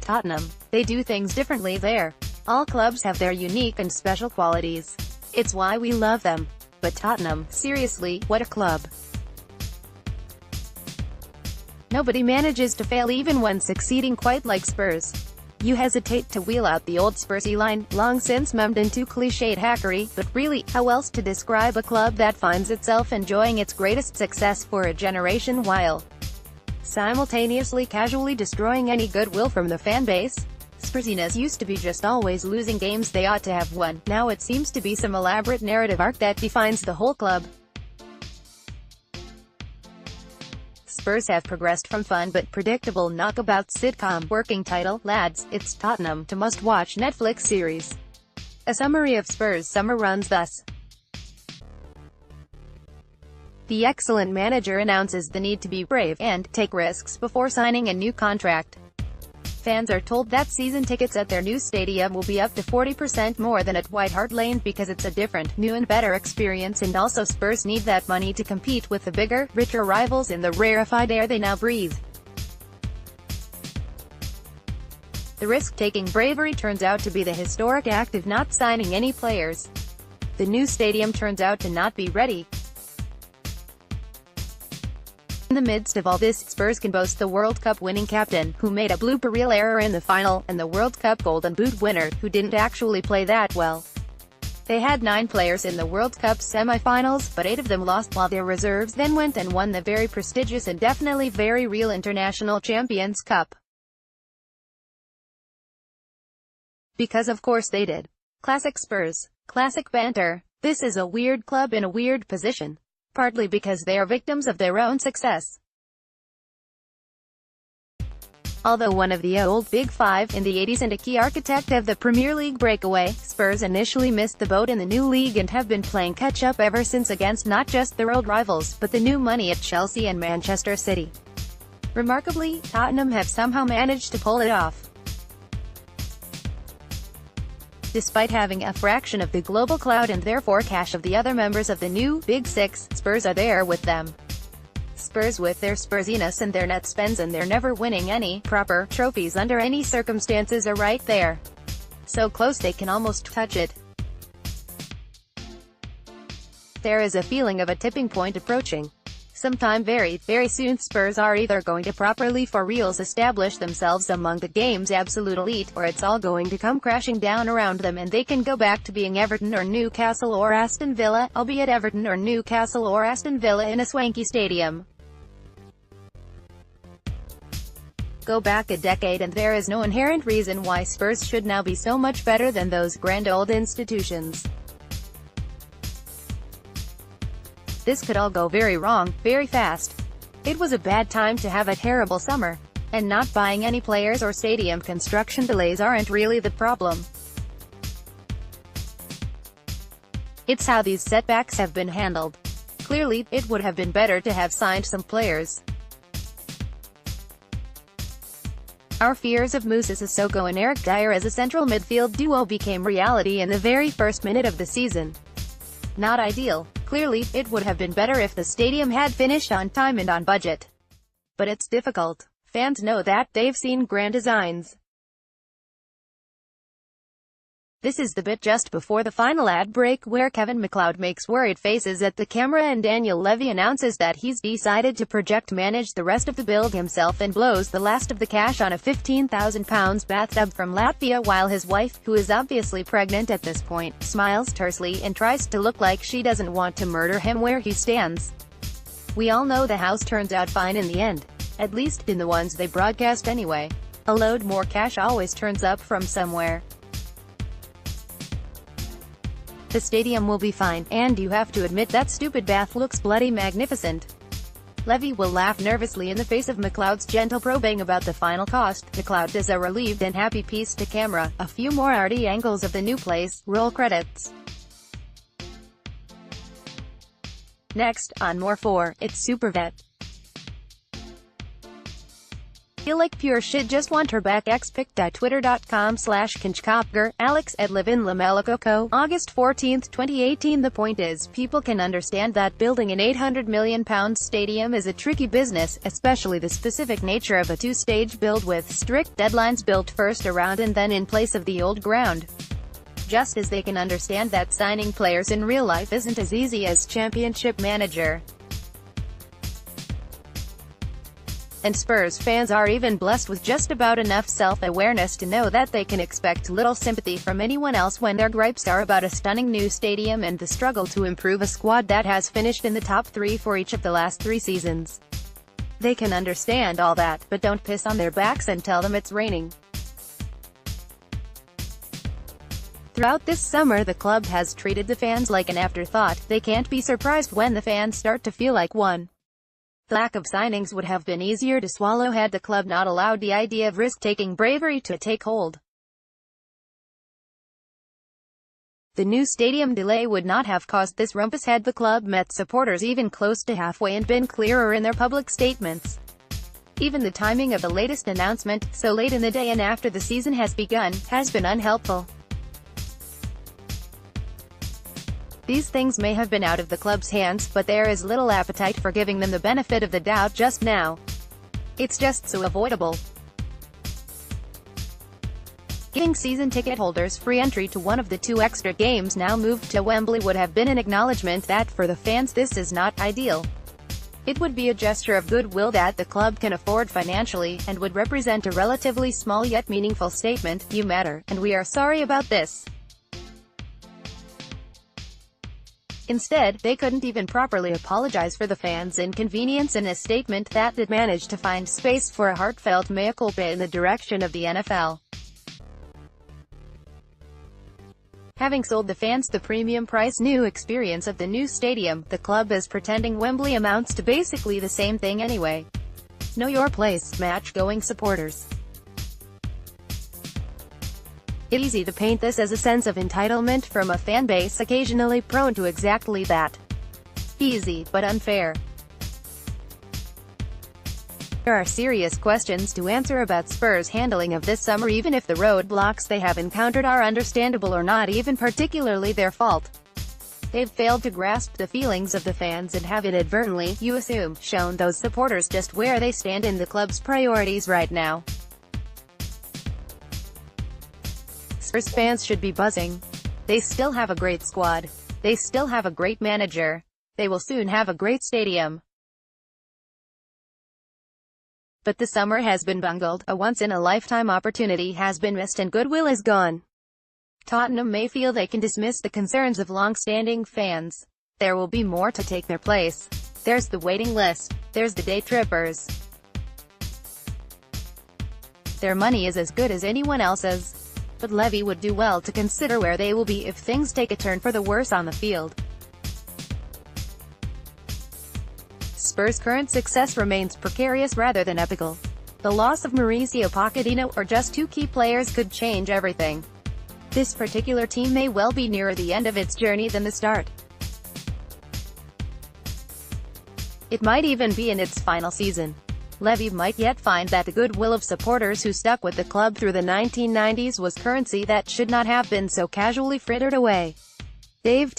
Tottenham. They do things differently there. All clubs have their unique and special qualities. It's why we love them. But Tottenham, seriously, what a club. Nobody manages to fail even when succeeding quite like Spurs. You hesitate to wheel out the old Spursy line, long since mummed into cliched hackery, but really, how else to describe a club that finds itself enjoying its greatest success for a generation while simultaneously casually destroying any goodwill from the fan base? Spursiness used to be just always losing games they ought to have won. Now it seems to be some elaborate narrative arc that defines the whole club. Spurs have progressed from fun but predictable knockabout sitcom working title, Lads, It's Tottenham, to must-watch Netflix series. A summary of Spurs' summer runs thus. The excellent manager announces the need to be brave and take risks before signing a new contract. Fans are told that season tickets at their new stadium will be up to 40% more than at White Hart Lane because it's a different, new and better experience, and also Spurs need that money to compete with the bigger, richer rivals in the rarefied air they now breathe. The risk-taking bravery turns out to be the historic act of not signing any players. The new stadium turns out to not be ready. In the midst of all this, Spurs can boast the World Cup winning captain, who made a blooper reel error in the final, and the World Cup Golden Boot winner, who didn't actually play that well. They had 9 players in the World Cup semi-finals, but 8 of them lost, while their reserves then went and won the very prestigious and definitely very real International Champions Cup. Because of course they did. Classic Spurs. Classic banter. This is a weird club in a weird position. Partly because they are victims of their own success. Although one of the old Big Five in the 80s and a key architect of the Premier League breakaway, Spurs initially missed the boat in the new league and have been playing catch-up ever since against not just their old rivals, but the new money at Chelsea and Manchester City. Remarkably, Tottenham have somehow managed to pull it off. Despite having a fraction of the global clout and therefore cash of the other members of the new Big Six, Spurs are there with them. Spurs with their Spursiness and their net spends and their never winning any proper trophies under any circumstances are right there. So close they can almost touch it. There is a feeling of a tipping point approaching. Sometime very, very soon Spurs are either going to properly for reals establish themselves among the game's absolute elite, or it's all going to come crashing down around them and they can go back to being Everton or Newcastle or Aston Villa, albeit Everton or Newcastle or Aston Villa in a swanky stadium. Go back a decade and there is no inherent reason why Spurs should now be so much better than those grand old institutions. This could all go very wrong, very fast. It was a bad time to have a terrible summer. And not buying any players or stadium construction delays aren't really the problem. It's how these setbacks have been handled. Clearly, it would have been better to have signed some players. Our fears of Moussa Sissoko and Eric Dyer as a central midfield duo became reality in the very first minute of the season. Not ideal. Clearly, it would have been better if the stadium had finished on time and on budget. But it's difficult. Fans know that, they've seen grand designs. This is the bit just before the final ad break where Kevin McLeod makes worried faces at the camera and Daniel Levy announces that he's decided to manage the rest of the build himself and blows the last of the cash on a £15,000 bathtub from Latvia while his wife, who is obviously pregnant at this point, smiles tersely and tries to look like she doesn't want to murder him where he stands. We all know the house turns out fine in the end. At least in the ones they broadcast anyway. A load more cash always turns up from somewhere. The stadium will be fine, and you have to admit that stupid bath looks bloody magnificent. Levy will laugh nervously in the face of McLeod's gentle probing about the final cost. McLeod does a relieved and happy piece to camera, a few more arty angles of the new place, roll credits. Next, on More 4, it's Supervet. Feel like pure shit, just want her back. xpic.twitter.com/kinchkopger, Alex at Livin Lamelicoco, August 14, 2018. The point is, people can understand that building an £800 million stadium is a tricky business, especially the specific nature of a two-stage build with strict deadlines, built first around and then in place of the old ground. Just as they can understand that signing players in real life isn't as easy as championship manager. And Spurs fans are even blessed with just about enough self-awareness to know that they can expect little sympathy from anyone else when their gripes are about a stunning new stadium and the struggle to improve a squad that has finished in the top 3 for each of the last 3 seasons. They can understand all that, but don't piss on their backs and tell them it's raining. Throughout this summer, the club has treated the fans like an afterthought. They can't be surprised when the fans start to feel like one. The lack of signings would have been easier to swallow had the club not allowed the idea of risk-taking bravery to take hold. The new stadium delay would not have caused this rumpus had the club met supporters even close to halfway and been clearer in their public statements. Even the timing of the latest announcement, so late in the day and after the season has begun, has been unhelpful. These things may have been out of the club's hands, but there is little appetite for giving them the benefit of the doubt just now. It's just so avoidable. Giving season ticket holders free entry to one of the 2 extra games now moved to Wembley would have been an acknowledgement that, for the fans, this is not ideal. It would be a gesture of goodwill that the club can afford financially, and would represent a relatively small yet meaningful statement: you matter, and we are sorry about this. Instead, they couldn't even properly apologize for the fans' inconvenience in a statement that did manage to find space for a heartfelt mea culpa in the direction of the NFL. Having sold the fans the premium price new experience of the new stadium, the club is pretending Wembley amounts to basically the same thing anyway. Know your place, match-going supporters. It's easy to paint this as a sense of entitlement from a fan base occasionally prone to exactly that. Easy, but unfair. There are serious questions to answer about Spurs' handling of this summer, even if the roadblocks they have encountered are understandable or not even particularly their fault. They've failed to grasp the feelings of the fans and have inadvertently, you assume, shown those supporters just where they stand in the club's priorities right now. Spurs fans should be buzzing. They still have a great squad. They still have a great manager. They will soon have a great stadium. But the summer has been bungled, a once-in-a-lifetime opportunity has been missed and goodwill is gone. Tottenham may feel they can dismiss the concerns of long-standing fans. There will be more to take their place. There's the waiting list. There's the day trippers. Their money is as good as anyone else's. But Levy would do well to consider where they will be if things take a turn for the worse on the field. Spurs' current success remains precarious rather than epical. The loss of Mauricio Pochettino, or just 2 key players, could change everything. This particular team may well be nearer the end of its journey than the start. It might even be in its final season. Levy might yet find that the goodwill of supporters who stuck with the club through the 1990s was currency that should not have been so casually frittered away. Dave